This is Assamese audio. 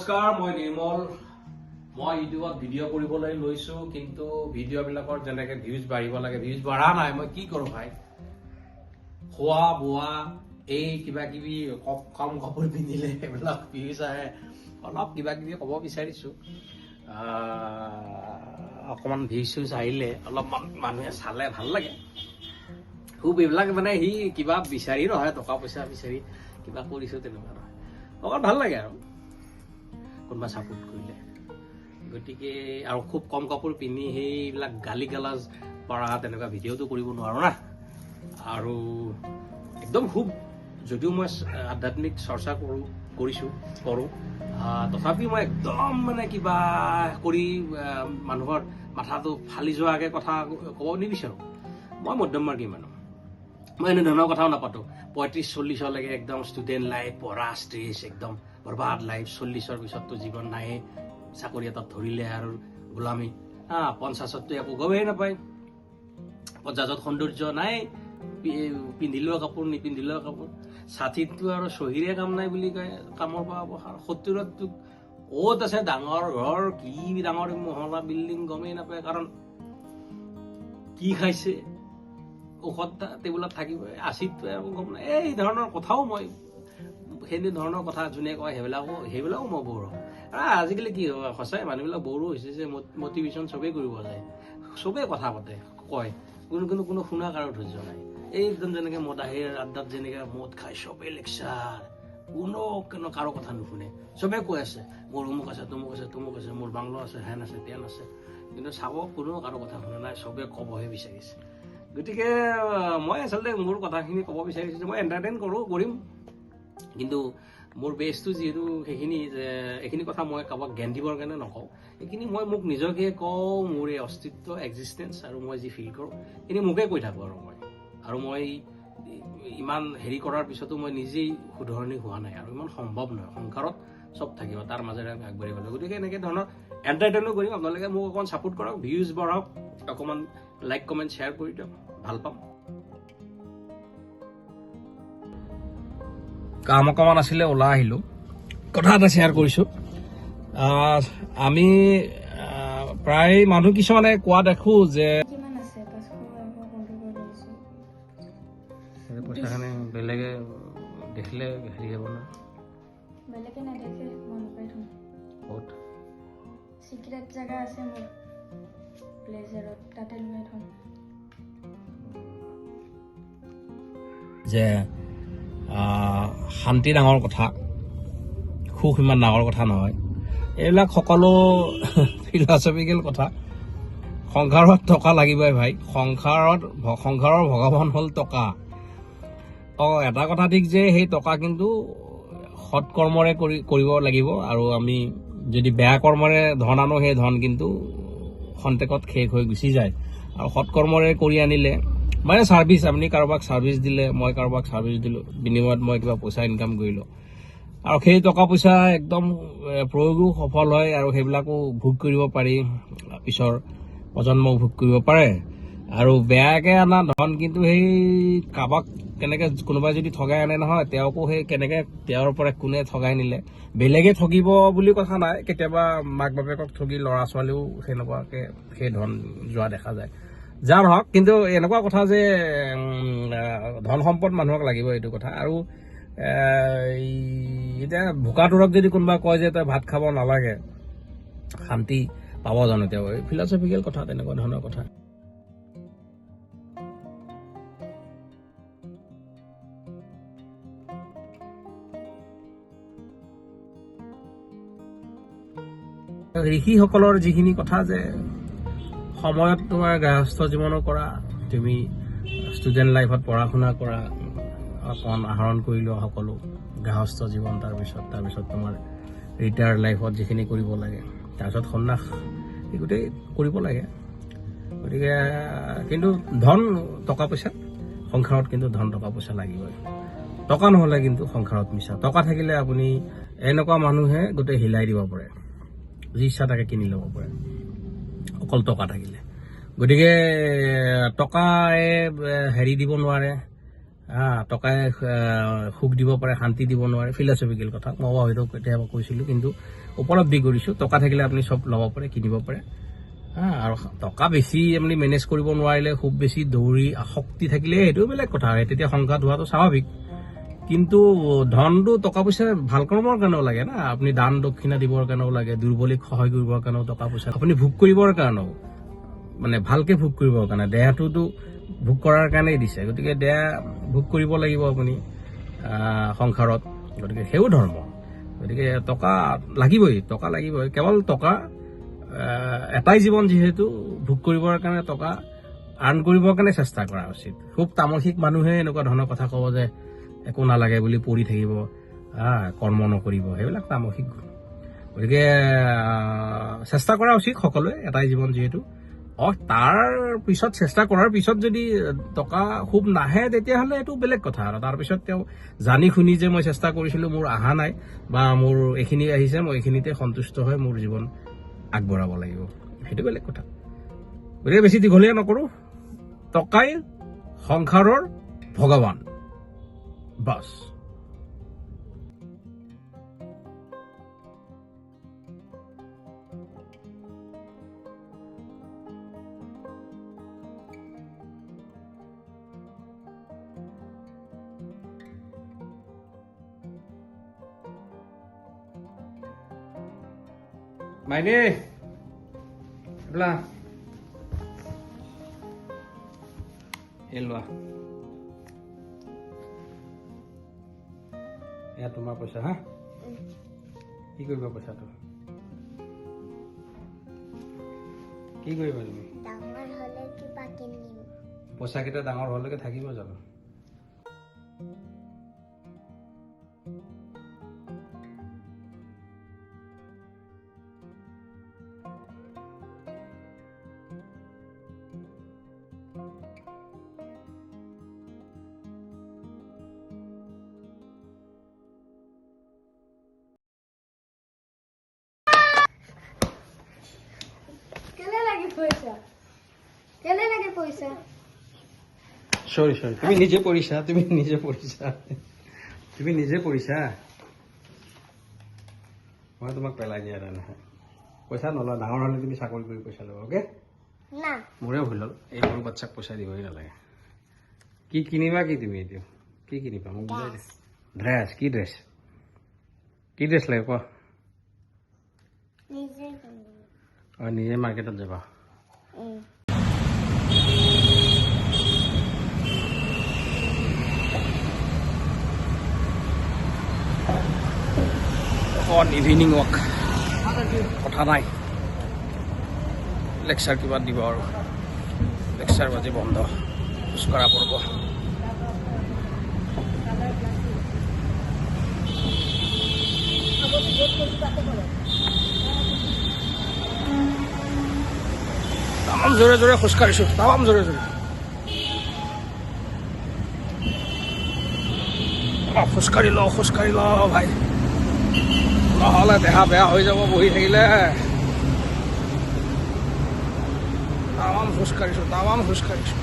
নমস্কাৰ, মই নিৰ্মল। মই ইউটিউবত ভিডিঅ' কৰিবলৈ লৈছোঁ, কিন্তু ভিডিঅ'বিলাকৰ যেনেকৈ ভিউজ বাঢ়িব লাগে, ভিউজ বাঢ়া নাই। মই কি কৰোঁ ভাই? খোৱা বোৱা এই কিবা কিবি কম কাপোৰ পিন্ধিলে এইবিলাক ভিউজ আহে। অলপ কিবা কিবি ক'ব বিচাৰিছোঁ। অকণমান ভিউজ চিউজ আহিলে অলপমান মানুহে চালে ভাল লাগে। খুব এইবিলাক মানে সি কিবা বিচাৰি নহয়, টকা পইচা বিচাৰি কিবা কৰিছোঁ তেনেকুৱা নহয়। অকণ ভাল লাগে আৰু কোনোবা ছাপোৰ্ট কৰিলে। গতিকে আৰু খুব কম কাপোৰ পিন্ধি সেইবিলাক গালি গালাজ পৰা তেনেকুৱা ভিডিঅ'টো কৰিব নোৱাৰোঁ না। আৰু একদম খুব যদিও মই আধ্যাত্মিক চৰ্চা কৰোঁ তথাপিও মই একদম মানে কিবা কৰি মানুহৰ মাথাটো ফালি যোৱাকৈ কথা ক'ব নিবিচাৰোঁ। মই মধ্যমমাৰ্গী মানুহ। মই এনেধৰণৰ কথাও নাপাতো। 35-40লৈকে একদম ষ্টুডেণ্ট লাইফ, পঢ়া ষ্ট্ৰেছ, একদম বৰবাদ লাইফ। 40ৰ পিছততো জীৱন নাই, চাকৰি এটাত ধৰিলে আৰু গোলামী। 50ততো একো গমেই নাপায়। 50ত সৌন্দৰ্য নাই, পিন্ধিলেও কাপোৰ নিপিন্ধিলেও কাপোৰ। 60ততো আৰু চহীৰে কাম নাই বুলি কয়, কামৰ পৰা অৱসৰ। 70ততো ক'ত আছে ডাঙৰ ঘৰ, কি ডাঙৰ মহলা বিল্ডিং গমেই নাপায়। কাৰণ কি খাইছে, ঔষধ টেবুলত থাকিবই। 80ততো একো গম নাই। এই ধৰণৰ কথাও মই সেই ধৰণৰ কথা যোনে কয় সেইবিলাকো মই বৌৰ। আজিকালি কি হয়, সঁচাই মানুহবিলাক বৌৰো হৈছে যে মটিভেশ্যন চবেই কৰিব যায়, চবেই কথা পাতে, কয়, কোনো শুনা কাৰো ধৈৰ্য নাই। এইদম যেনেকৈ মদাহীৰ আড্ডাত যেনেকৈ মদ খায়, চবেই লেকচাৰ, কোনো কাৰো কথা নুশুনে। চবেই কৈ আছে মোৰ অমুক আছে, তমুক আছে, মোৰ বাংলো আছে, হেন আছে, তেন আছে, কিন্তু চাব কোনো কাৰো কথা শুনা নাই, চবেই ক'বহে বিচাৰিছে। গতিকে মই আচলতে মোৰ কথাখিনি ক'ব বিচাৰিছোঁ যে মই এণ্টাৰটেইন কৰিম, কিন্তু মোৰ বেছটো যিহেতু সেইখিনি যে এইখিনি কথা মই কাৰোবাক জ্ঞান দিবৰ কাৰণে নকওঁ। এইখিনি মই মোক নিজকে কওঁ, মোৰ এই অস্তিত্ব, এক্সিষ্টেঞ্চ, আৰু মই যি ফিল কৰোঁ সেইখিনি মোকে কৈ থাকোঁ। আৰু মই ইমান হেৰি কৰাৰ পিছতো মই নিজেই শুধৰণি হোৱা নাই, আৰু ইমান সম্ভৱ নহয়। সংসাৰত চব থাকিব, তাৰ মাজেৰে আমি আগবাঢ়িব লাগিব। গতিকে এনেকৈ ধৰণৰ এণ্টাৰটেইনো কৰিম। আপোনালোকে মোক অকণমান ছাপোৰ্ট কৰক, ভিউজ বঢ়াওক, অকণমান লাইক কমেণ্ট শ্বেয়াৰ কৰি দিয়ক, ভাল পাম। কাম অকণমান আছিলে, ওলাই আহিলোঁ, কথা এটা শ্বেয়াৰ কৰিছোঁ। আমি প্ৰায় মানুহ কিছুমানে কোৱা দেখোঁ যে পইচাখিনি বেলেগে দেখিলে হেৰি হ'ব ন, বেলেগে নেদেখে, মই লুকাই থওঁ। বহুত চিক্ৰেট জেগা আছে মোৰ ব্লেজাৰত, তাতে লুকাই থওঁ। যে শান্তি ডাঙৰ কথা, সুখ ইমান ডাঙৰ কথা নহয়। এইবিলাক সকলো ফিলচফিকেল কথা। সংসাৰত টকা লাগিবই ভাই। সংসাৰৰ ভগৱান হ'ল টকা। এটা কথা ঠিক যে সেই টকা কিন্তু সৎ কৰ্মৰে কৰিব লাগিব, আৰু আমি যদি বেয়া কৰ্মৰে ধন আনো, সেই ধন কিন্তু খন্তেকত শেষ হৈ গুচি যায়। আৰু সৎ কৰ্মৰে কৰি আনিলে মানে ছাৰ্ভিচ, আপুনি কাৰোবাক ছাৰ্ভিচ দিলে, মই কাৰোবাক ছাৰ্ভিচ দিলোঁ, বিনিময়ত মই কিবা পইচা ইনকাম কৰিলোঁ, আৰু সেই টকা পইচা একদম প্ৰয়োগো সফল হয়, আৰু সেইবিলাকো ভোগ কৰিব পাৰি, পিছৰ প্ৰজন্মও ভোগ কৰিব পাৰে। আৰু বেয়াকৈ অনা ধন কিন্তু সেই কাৰোবাক কেনেকৈ কোনোবাই যদি ঠগাই আনে নহয়, তেওঁকো সেই কেনেকৈ তেওঁৰ পৰা কোনে ঠগাই নিলে, বেলেগে ঠগিব বুলি কথা নাই। কেতিয়াবা মাক বাপেকক ঠগি ল'ৰা ছোৱালীও সেনেকুৱাকৈ সেই ধন যোৱা দেখা যায়। যাৰ হওক, কিন্তু এনেকুৱা কথা যে ধন সম্পদ মানুহক লাগিব, এইটো কথা। আৰু এতিয়া ভোকাটোৰক যদি কোনোবা কয় যে তই ভাত খাব নালাগে, শান্তি পাব জানো তেওঁ? এই ফিলচফিকেল কথা, তেনেকুৱা ধৰণৰ কথা। ঋষিসকলৰ যিখিনি কথা যে সময়ত তোমাৰ গৃহস্থ জীৱনো কৰা, তুমি ষ্টুডেণ্ট লাইফত পঢ়া শুনা কৰা, অকণ আহৰণ কৰি লোৱা সকলো গৃহস্থ জীৱন, তাৰপিছত তোমাৰ ৰিটায়াৰ্ড লাইফত যিখিনি কৰিব লাগে, তাৰপিছত সন্ন্যাস, এই গোটেই কৰিব লাগে। গতিকে কিন্তু টকা পইচা, সংসাৰত কিন্তু টকা পইচা লাগিবই। টকা নহ'লে কিন্তু সংসাৰত মিছা। টকা থাকিলে আপুনি এনেকুৱা মানুহে গোটেই হিলাই দিব পাৰে, যি ইচ্ছা তাকে কিনি ল'ব পাৰে, অকল টকা থাকিলে। গতিকে টকাই হেৰি দিব নোৱাৰে, টকাই সুখ দিব পাৰে, শান্তি দিব নোৱাৰে, ফিলচফিকেল কথা মই হয়তো কেতিয়াবা কৈছিলোঁ, কিন্তু উপলব্ধি কৰিছোঁ টকা থাকিলে আপুনি চব ল'ব পাৰে, কিনিব পাৰে। আৰু টকা বেছি আপুনি মেনেজ কৰিব নোৱাৰিলে, খুব বেছি দৌৰি আসক্তি থাকিলে সেইটো বেলেগ কথা, তেতিয়া সংঘাত হোৱাটো স্বাভাৱিক। কিন্তু ধনটো টকা পইচা ভাল কৰ্মৰ কাৰণেও লাগে না, আপুনি দান দক্ষিণা দিবৰ কাৰণেও লাগে, দুৰ্বলীক সহায় কৰিবৰ কাৰণেও টকা পইচা, আপুনি ভোগ কৰিবৰ কাৰণেও, মানে ভালকে ভোগ কৰিবৰ কাৰণে, দেহাটোতো ভোগ কৰাৰ কাৰণেই দিছে, গতিকে দেহা ভোগ কৰিব লাগিব আপুনি সংসাৰত, গতিকে সেইও ধৰ্ম। গতিকে টকা লাগিবই, কেৱল টকা এটাই জীৱন, যিহেতু ভোগ কৰিবৰ কাৰণে টকা আৰ্ণ কৰিবৰ কাৰণে চেষ্টা কৰা উচিত। খুব তামসিক মানুহে এনেকুৱা ধৰণৰ কথা ক'ব যে একো নালাগে বুলি পৰি থাকিব, কৰ্ম নকৰিব, সেইবিলাক তামসিক গুণ। গতিকে চেষ্টা কৰা উচিত সকলোৱে, এটাই জীৱন যিহেতু। তাৰ পিছত চেষ্টা কৰাৰ পিছত যদি টকা খুব নাহে, তেতিয়াহ'লে এইটো বেলেগ কথা। আৰু তাৰপিছত তেওঁ জানি শুনি যে মই চেষ্টা কৰিছিলোঁ, মোৰ অহা নাই, বা মোৰ এইখিনি আহিছে, মই এইখিনিতে সন্তুষ্ট হৈ মোৰ জীৱন আগবঢ়াব লাগিব, সেইটো বেলেগ কথা। গতিকে বেছি দীঘলীয়া নকৰোঁ, টকাই সংসাৰৰ ভগৱান, বাছ। মাইনে বোলা এই লোৱা, এয়া তোমাৰ পইচা। কি কৰিবা পইচাটো? কি কৰিবা তুমি? ডাঙৰ হ'লে কিবা কিনিম। পইচা কেইটা ডাঙৰ হোৱালৈকে থাকিব জানো? পইচা সৰি তুমি নিজে পৰিছা, মই তোমাক পেলাই দিয়া নাই নহয়। পইচা নলওঁ, ডাঙৰ হ'লে তুমি চাকৰি কৰি পইচা ল'বা, অ'কে? না, মোৰে ভুল হ'ল, এই সৰু বাচ্চাক পইচা দিবই নালাগে। কি কিনিবা, কি তুমি এতিয়া কি কিনিবা মোক বুজাই দিয়া। ড্ৰেছ? কি ড্ৰেছ? কি ড্ৰেছ লাগে কোৱা? নিজে মাৰ্কেটত যাবা? ইভিনিং ৱাক, কথা নাই, লেকচাৰ কিবা দিব আৰু লেকচাৰ বাজি বন্ধ, খোজকঢ়া পৰ্ব। তামাম জোৰে জোৰে খোজকাঢ়িছোঁ, তামাম জোৰে জোৰে। খোজকাঢ়ি লওঁ ভাই, নহ'লে দেহা বেয়া হৈ যাব বহি থাকিলে। তামাম খোজকাঢ়িছোঁ।